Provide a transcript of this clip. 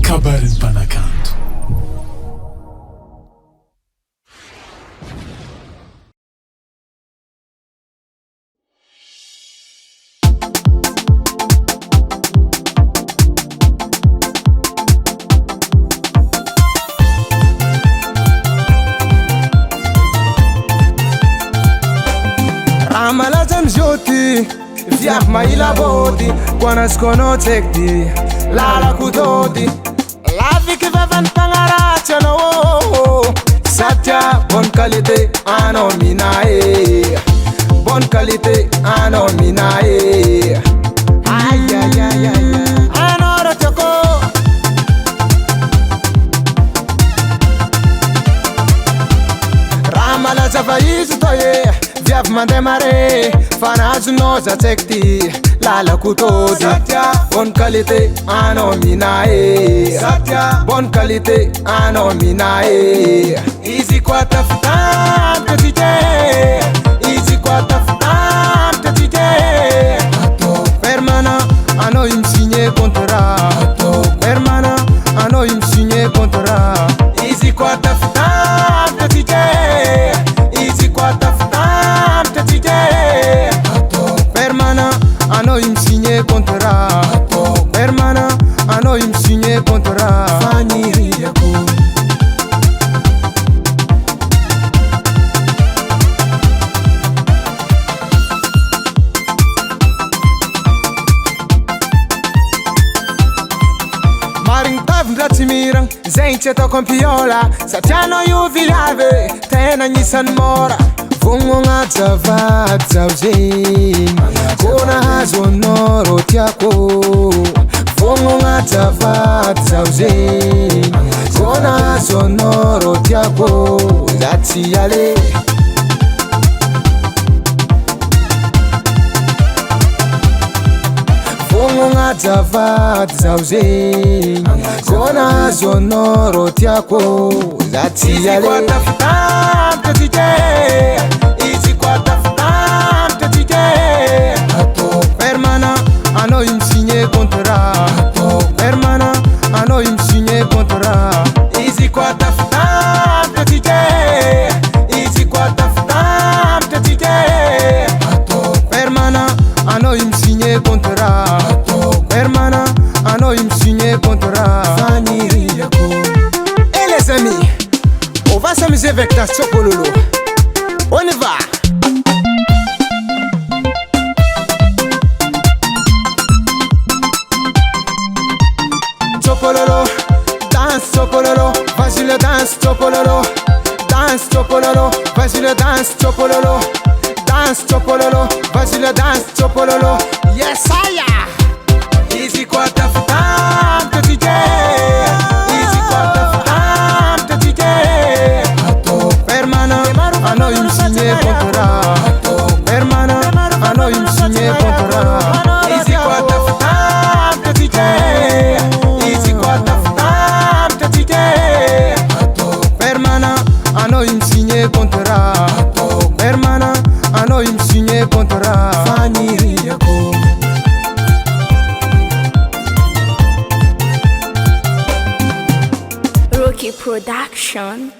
kabarin'ny mpanakanto. Malazam joti viaf maila bodi kwanas kono tekti lala kutoti lavi ki vavan pangaracha no satya bonne qualité ano minae bonne qualité ano minae ay ay ay ay ano rotoko ramala zavaizu toye viavy mandeha mare fanazonao zatsekty lala kutody satya bonne qualité anao minae satya bonne qualité anao minae izy koa tafitamika tike izy koa tafitamika tike permana anao i misigné contrat permana anao i misigné contrat izy koa tafitamika tike izy koa permana ano im signé contrat permana ano im signé contrat fanyiri yako marin tavindra tsy miragna zegny tsy ataoko ampiola satria anao io viavy tena agnisan'ny mora Vongona zavady zaho zegny ko nahazo anao ro tiako Vongona zavady zaho zegny ko nahazo anao ro tiako za tsy ale Vongona zavady zaho zegny ko nahazo anao ro tiako za tsy ale permana ano im signé contrat permana ano im signé contrat izy koa tafitamika tike izy koa tafitamika tike permana ano im signé contrat permana ano im signé contrat fanyiri yako. Et les amis, on va s'amuser avec ta Tchopololo. On y va. Tchopololo, danse Tchopololo, vas-y le danse Tchopololo, danse Tchopololo, vas-y le danse Tchopololo, danse Tchopololo, vas-y le danse Tchopololo. Yes aya. Easy kwa tafutamika tike, easy kwa tafutamika tike. Permana, ano im signé contrat. Permana, ano im signé contrat. Easy kwa tafutamika tike, easy kwa tafutamika tike. Permana, ano im signé contrat. Permana, ano im signé contrat. Fanyiri yako. Rookie Production.